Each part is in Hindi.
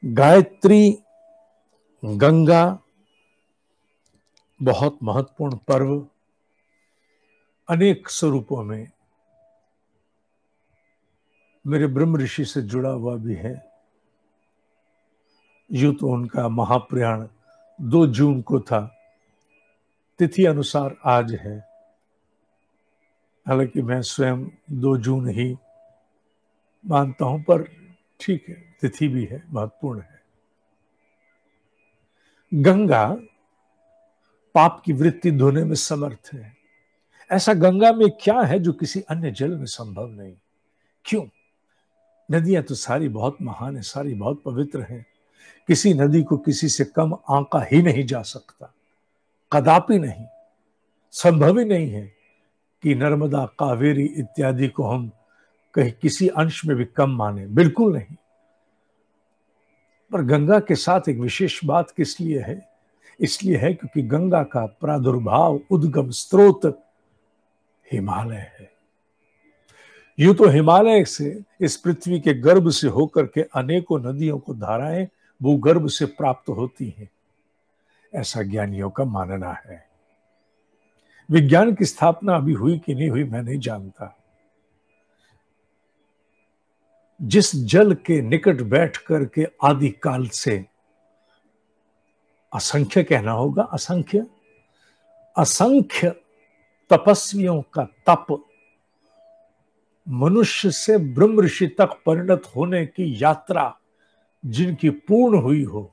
गायत्री गंगा बहुत महत्वपूर्ण पर्व, अनेक स्वरूपों में मेरे ब्रह्म ऋषि से जुड़ा हुआ भी है। यूं तो उनका महाप्रयाण 2 जून को था, तिथि अनुसार आज है। हालांकि मैं स्वयं 2 जून ही मानता हूं, पर ठीक है, तिथि भी है, महत्वपूर्ण है। गंगा पाप की वृत्ति धोने में समर्थ है। ऐसा गंगा में क्या है जो किसी अन्य जल में संभव नहीं? क्यों? नदियां तो सारी बहुत महान है, सारी बहुत पवित्र हैं। किसी नदी को किसी से कम आंका ही नहीं जा सकता, कदापि नहीं। संभव ही नहीं है कि नर्मदा, कावेरी इत्यादि को हम कहीं किसी अंश में भी कम माने, बिल्कुल नहीं। पर गंगा के साथ एक विशेष बात किस लिए है? इसलिए है क्योंकि गंगा का प्रादुर्भाव, उद्गम स्रोत हिमालय है। यूं तो हिमालय से, इस पृथ्वी के गर्भ से होकर के अनेकों नदियों को धाराएं भूगर्भ से प्राप्त होती हैं, ऐसा ज्ञानियों का मानना है। विज्ञान की स्थापना अभी हुई कि नहीं हुई मैं नहीं जानता। जिस जल के निकट बैठ करके आदि काल से, असंख्य कहना होगा, असंख्य असंख्य तपस्वियों का तप मनुष्य से ब्रह्म ऋषि तक परिणत होने की यात्रा जिनकी पूर्ण हुई हो,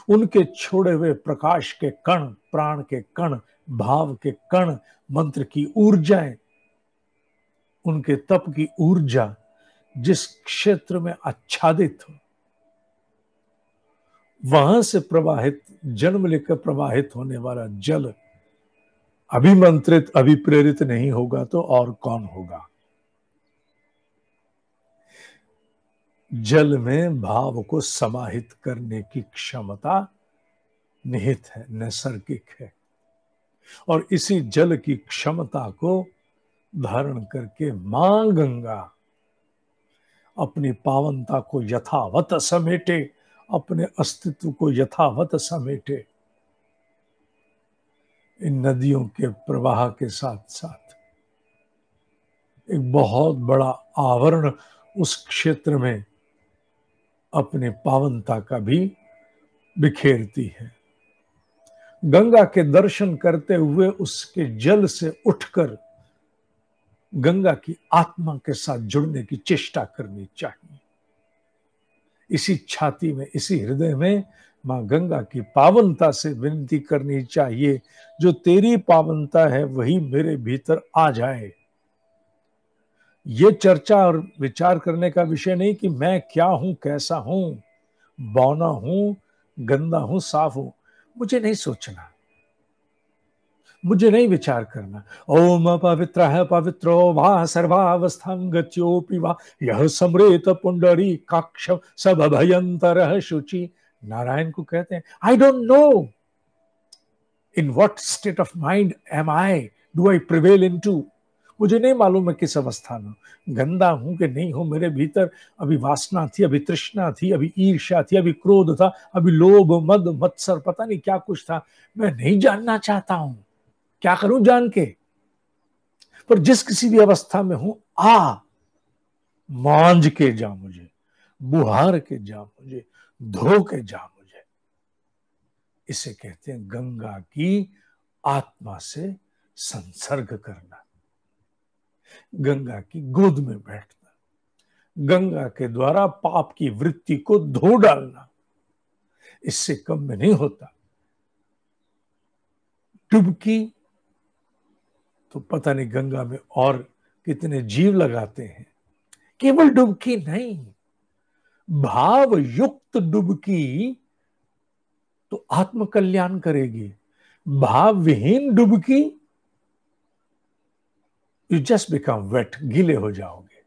उनके छोड़े हुए प्रकाश के कण, प्राण के कण, भाव के कण, मंत्र की ऊर्जाएं, उनके तप की ऊर्जा जिस क्षेत्र में आच्छादित हो, वहां से प्रवाहित, जन्म लेकर प्रवाहित होने वाला जल अभिमंत्रित, अभिप्रेरित नहीं होगा तो और कौन होगा? जल में भाव को समाहित करने की क्षमता निहित है, नैसर्गिक है। और इसी जल की क्षमता को धारण करके मां गंगा अपनी पावनता को यथावत समेटे, अपने अस्तित्व को यथावत समेटे। इन नदियों के प्रवाह के साथ साथ एक बहुत बड़ा आवरण उस क्षेत्र में अपने पावनता का भी बिखेरती है। गंगा के दर्शन करते हुए उसके जल से उठकर गंगा की आत्मा के साथ जुड़ने की चेष्टा करनी चाहिए। इसी छाती में, इसी हृदय में मां गंगा की पावनता से विनती करनी चाहिए, जो तेरी पावनता है वही मेरे भीतर आ जाए। ये चर्चा और विचार करने का विषय नहीं कि मैं क्या हूं, कैसा हूं, बौना हूं, गंदा हूं, साफ हूं। मुझे नहीं सोचना, मुझे नहीं विचार करना। ओम पवित्रः पवित्रो वा सर्वावस्थां गत्योऽपि वा यह समृत पुंडरी काक्ष सब भयंतर शुचि। नारायण को कहते हैं, I don't know in what state of mind am I, do I prevail into. मुझे नहीं मालूम मैं किस अवस्था में, गंदा हूं कि नहीं हूं। मेरे भीतर अभी वासना थी, अभी तृष्णा थी, अभी ईर्ष्या थी, अभी क्रोध था, अभी लोभ, मद, मत्सर, पता नहीं क्या कुछ था। मैं नहीं जानना चाहता हूं, क्या करूं जान के। पर जिस किसी भी अवस्था में हूं, मांझ के जा मुझे, बुहार के जा मुझे, धो के जा मुझे। इसे कहते हैं गंगा की आत्मा से संसर्ग करना, गंगा की गोद में बैठना, गंगा के द्वारा पाप की वृत्ति को धो डालना। इससे कम में नहीं होता। डुबकी तो पता नहीं गंगा में और कितने जीव लगाते हैं। केवल डुबकी नहीं, भाव युक्त डुबकी तो आत्म कल्याण करेगी। भाव विहीन डुबकी, यू जस्ट बिकम वेट, गीले हो जाओगे।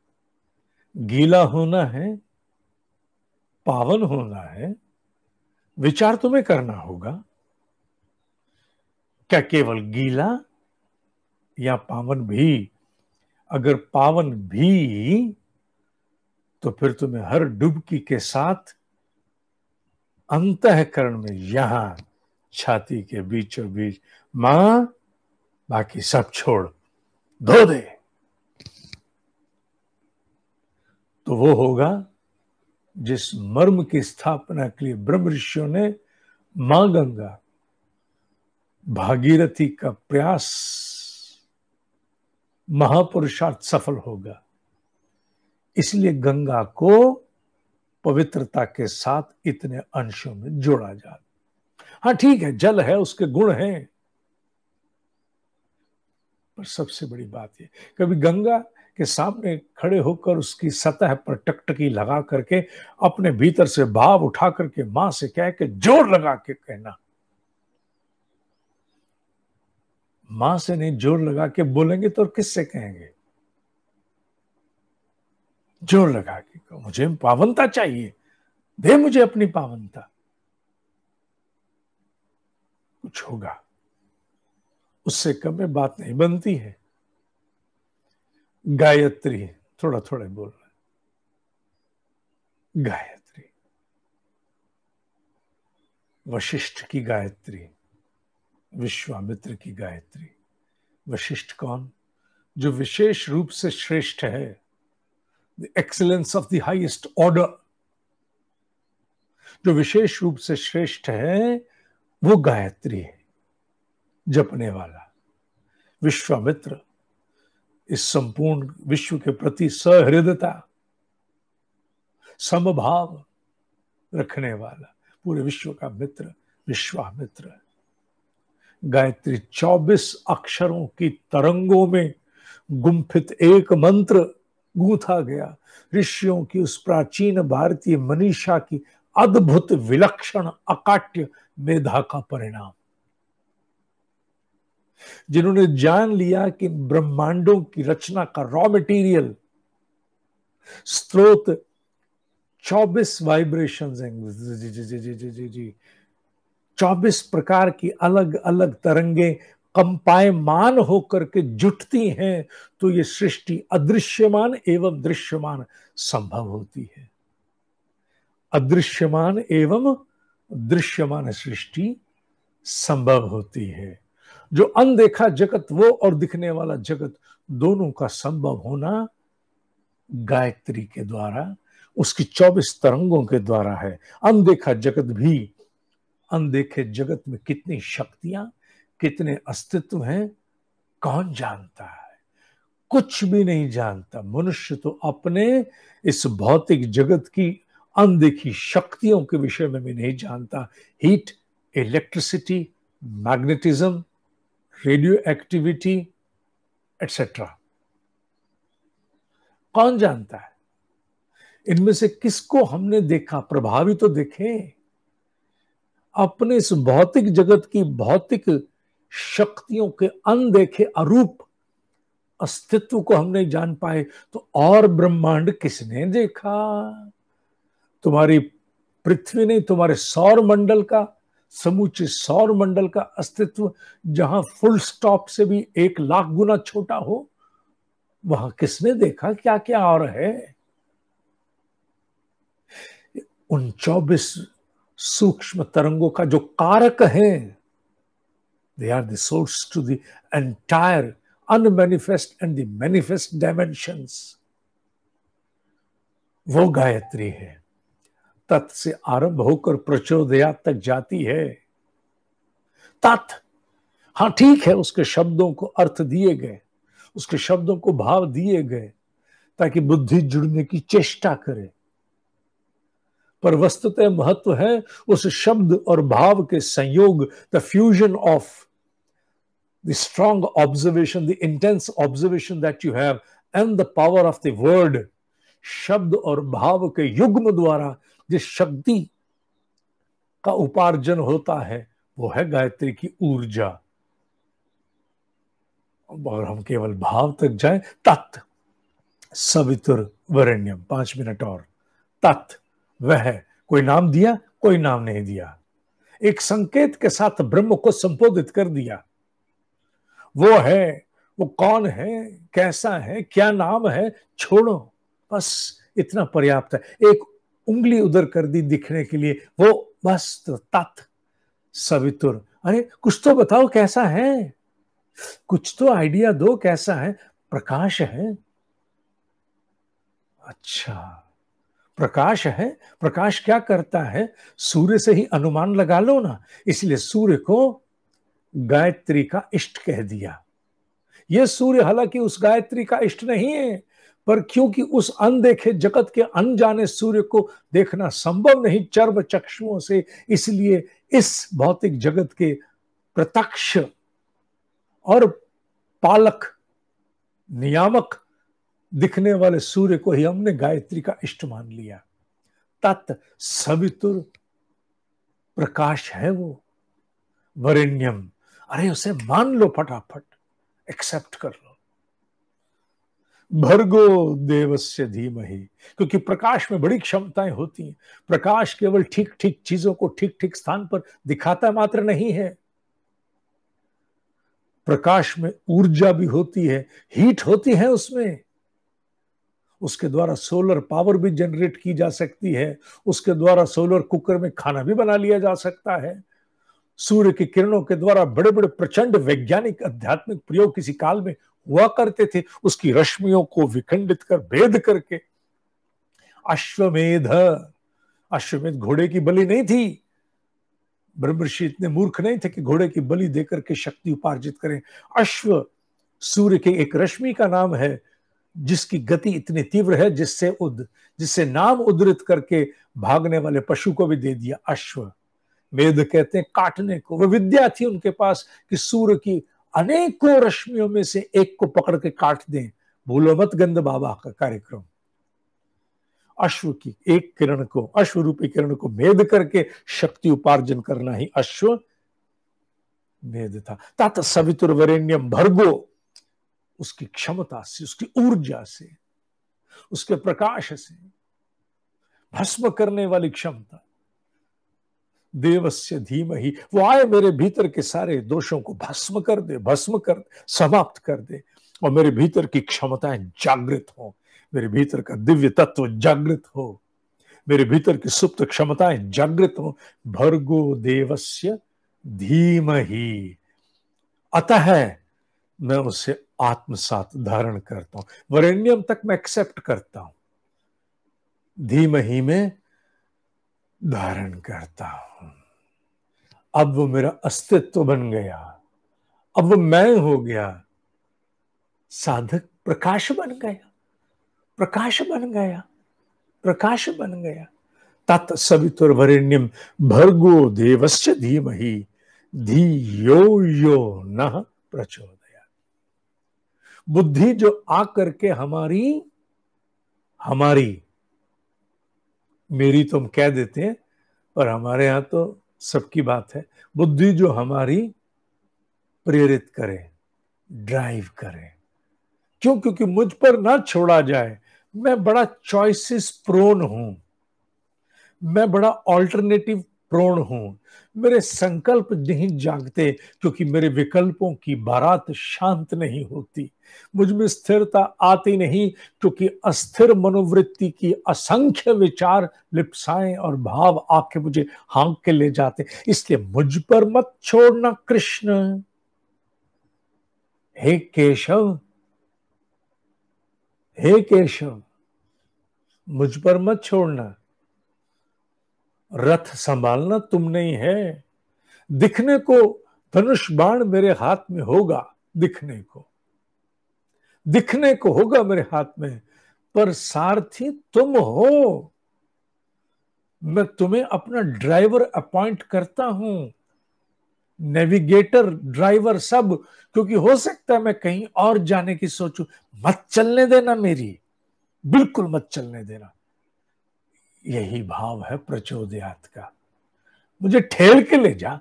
गीला होना है, पावन होना है, विचार तुम्हें करना होगा। क्या केवल गीला या पावन भी? अगर पावन भी, तो फिर तुम्हें हर डुबकी के साथ अंतःकरण में, यहां छाती के बीचों बीच, मां बाकी सब छोड़, धो दे। तो वो होगा जिस मर्म की स्थापना के लिए ब्रह्म ऋषियों ने मां गंगा, भागीरथी का प्रयास महापुरुषार्थ सफल होगा। इसलिए गंगा को पवित्रता के साथ इतने अंशों में जोड़ा जाता। हाँ ठीक है, जल है, उसके गुण हैं, पर सबसे बड़ी बात ये, कभी गंगा के सामने खड़े होकर उसकी सतह पर टकटकी लगा करके अपने भीतर से भाव उठा करके मां से कह के जोर लगा के कहना। मां से नहीं जोर लगा के बोलेंगे तो किससे कहेंगे? जोर लगा के कहो, मुझे पावनता चाहिए, दे मुझे अपनी पावनता। कुछ होगा, उससे कम में बात नहीं बनती है। गायत्री, थोड़ा थोड़ा बोल रहा है। गायत्री, वशिष्ठ की गायत्री, विश्वामित्र की गायत्री। वशिष्ठ कौन? जो विशेष रूप से श्रेष्ठ है, the excellence of the highest order, जो विशेष रूप से श्रेष्ठ है वो गायत्री है, जपने वाला। विश्वामित्र इस संपूर्ण विश्व के प्रति सहृदयता, समभाव रखने वाला पूरे विश्व का मित्र विश्वामित्र। गायत्री 24 अक्षरों की तरंगों में गुंफित एक मंत्र गूंथा गया, ऋषियों की उस प्राचीन भारतीय मनीषा की अद्भुत विलक्षण अकाट्य मेधा का परिणाम। जिन्होंने जान लिया कि ब्रह्मांडों की रचना का रॉ मटेरियल स्रोत 24 वाइब्रेशंस हैं, जी 24 प्रकार की अलग अलग तरंगे कंपायमान होकर के जुटती हैं, तो ये सृष्टि अदृश्यमान एवं दृश्यमान संभव होती है। अदृश्यमान एवं दृश्यमान सृष्टि संभव होती है। जो अनदेखा जगत वो और दिखने वाला जगत, दोनों का संभव होना गायत्री के द्वारा, उसकी 24 तरंगों के द्वारा है। अनदेखा जगत भी, अनदेखे जगत में कितनी शक्तियां, कितने अस्तित्व हैं, कौन जानता है? कुछ भी नहीं जानता। मनुष्य तो अपने इस भौतिक जगत की अनदेखी शक्तियों के विषय में भी नहीं जानता। Heat, electricity, magnetism, radio activity etcetera, कौन जानता है? इनमें से किसको हमने देखा? प्रभावी तो देखे। अपने इस भौतिक जगत की भौतिक शक्तियों के अनदेखे अरूप अस्तित्व को हम नहीं जान पाए, तो और ब्रह्मांड किसने देखा? तुम्हारी पृथ्वी नहीं, तुम्हारे सौर मंडल का, समूचे सौर मंडल का अस्तित्व जहां फुल स्टॉप से भी 1,00,000 गुना छोटा हो, वहां किसने देखा क्या क्या और है? उन 24 सूक्ष्म तरंगों का जो कारक है, they are the source to the entire unmanifest and the manifest dimensions, वो गायत्री है। तत् से आरंभ होकर प्रचोदयात तक जाती है। तत्, हाँ ठीक है, उसके शब्दों को अर्थ दिए गए, उसके शब्दों को भाव दिए गए ताकि बुद्धि जुड़ने की चेष्टा करे, पर वस्तुतः महत्व है उस शब्द और भाव के संयोग, the fusion of the strong observation, the intense observation that you have and the power of the word. शब्द और भाव के युग्म द्वारा जिस शक्ति का उपार्जन होता है वो है गायत्री की ऊर्जा। और हम केवल भाव तक जाएं, तत् सवितुर वरेण्यम, 5 मिनट और। तत् वह है, कोई नाम दिया, कोई नाम नहीं दिया, एक संकेत के साथ ब्रह्म को संबोधित कर दिया। वो है, वो कौन है, कैसा है, क्या नाम है, छोड़ो, बस इतना पर्याप्त है। एक उंगली उधर कर दी दिखने के लिए, वो वस्त्र तत् सवितुर। अरे कुछ तो बताओ कैसा है, कुछ तो आइडिया दो कैसा है। प्रकाश है। अच्छा, प्रकाश है। प्रकाश क्या करता है, सूर्य से ही अनुमान लगा लो ना। इसलिए सूर्य को गायत्री का इष्ट कह दिया। यह सूर्य हालांकि उस गायत्री का इष्ट नहीं है, पर क्योंकि उस अनदेखे जगत के अनजाने सूर्य को देखना संभव नहीं चर्म चक्षुओं से, इसलिए इस भौतिक जगत के प्रत्यक्ष और पालक नियामक दिखने वाले सूर्य को ही हमने गायत्री का इष्ट मान लिया। तत् सवितुर, प्रकाश है वो। वरेण्यम, अरे उसे मान लो, फटाफट एक्सेप्ट कर लो। भर्गो देवस्य धीमहि, क्योंकि प्रकाश में बड़ी क्षमताएं होती हैं। प्रकाश केवल ठीक ठीक चीजों को ठीक ठीक स्थान पर दिखाता मात्र नहीं है, प्रकाश में ऊर्जा भी होती है, हीट होती है उसमें। उसके द्वारा सोलर पावर भी जनरेट की जा सकती है, उसके द्वारा सोलर कुकर में खाना भी बना लिया जा सकता है। सूर्य की किरणों के द्वारा बड़े बड़े प्रचंड वैज्ञानिक आध्यात्मिक प्रयोग किसी काल में हुआ करते थे, उसकी रश्मियों को विखंडित कर भेद करके। अश्वमेध, अश्वमेध घोड़े की बलि नहीं थी। ब्रह्मर्षि इतने मूर्ख नहीं थे कि घोड़े की बलि देकर के शक्ति उपार्जित करें। अश्व सूर्य के एक रश्मि का नाम है, जिसकी गति इतनी तीव्र है जिससे नाम उद्धृत करके भागने वाले पशु को भी दे दिया अश्व। वेद कहते हैं काटने को। वह विद्या थी उनके पास कि सूर्य की अनेकों रश्मियों में से एक को पकड़ के काट दें। भूलो मत गंध बाबा का कार्यक्रम। अश्व की एक किरण को, अश्व रूपी किरण को भेद करके शक्ति उपार्जन करना ही अश्व वेद था। तात सवितुर वरेण्यम, भर्गो उसकी क्षमता से, उसकी ऊर्जा से, उसके प्रकाश से, भस्म करने वाली क्षमता। देवस्य धीमहि, वो आए मेरे भीतर के सारे दोषों को भस्म कर दे, समाप्त कर दे, और मेरे भीतर की क्षमताएं जागृत हो, मेरे भीतर का दिव्य तत्व जागृत हो, मेरे भीतर की सुप्त क्षमताएं जागृत हो। भर्गो देवस्य धीमहि, अतः मैं उसे आत्मसात धारण करता हूं। वरेण्यम तक मैं एक्सेप्ट करता हूं, धीमहि में धारण करता हूं। अब वो मेरा अस्तित्व बन गया, अब वो मैं हो गया। साधक प्रकाश बन गया, प्रकाश बन गया, प्रकाश बन गया। तत् सवितुर वरेण्यम भर्गो देवस्य धीमहि धियो यो नः प्रचोदयात्। बुद्धि जो आकर के हमारी मेरी तो हम कह देते हैं, पर हमारे यहां तो सबकी बात है। बुद्धि जो हमारी प्रेरित करे, ड्राइव करे। क्यों? क्योंकि मुझ पर ना छोड़ा जाए। मैं बड़ा चॉइसेस प्रोन हूं, मैं बड़ा ऑल्टरनेटिव प्रोन हूं। मेरे संकल्प नहीं जागते क्योंकि मेरे विकल्पों की बारात शांत नहीं होती। मुझ में स्थिरता आती नहीं क्योंकि अस्थिर मनोवृत्ति की असंख्य विचार, लिप्साएं और भाव आके मुझे हाँक के ले जाते। इसलिए मुझ पर मत छोड़ना कृष्ण, हे केशव, हे केशव, मुझ पर मत छोड़ना। रथ संभालना तुम नहीं है। दिखने को धनुष बाण मेरे हाथ में होगा, दिखने को होगा मेरे हाथ में, पर सारथी तुम हो। मैं तुम्हें अपना ड्राइवर अपॉइंट करता हूं, नेविगेटर, ड्राइवर सब, क्योंकि हो सकता है मैं कहीं और जाने की सोचूं। मत चलने देना मेरी, बिल्कुल मत चलने देना। यही भाव है प्रचोदयात का। मुझे ठेल के ले जा।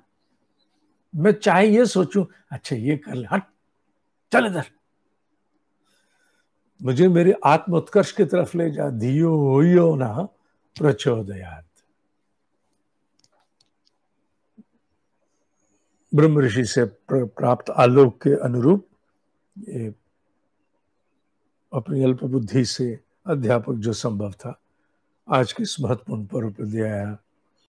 मैं चाहे ये सोचूं, अच्छा ये कर ले, हट चल इधर, मुझे मेरे आत्म उत्कर्ष की तरफ ले जा। धियो यो नः प्रचोदयात। ब्रह्म ऋषि से प्राप्त आलोक के अनुरूप ये अपनी अल्प बुद्धि से अध्यापक जो संभव था, आज के इस महत्वपूर्ण पर्व पर दिया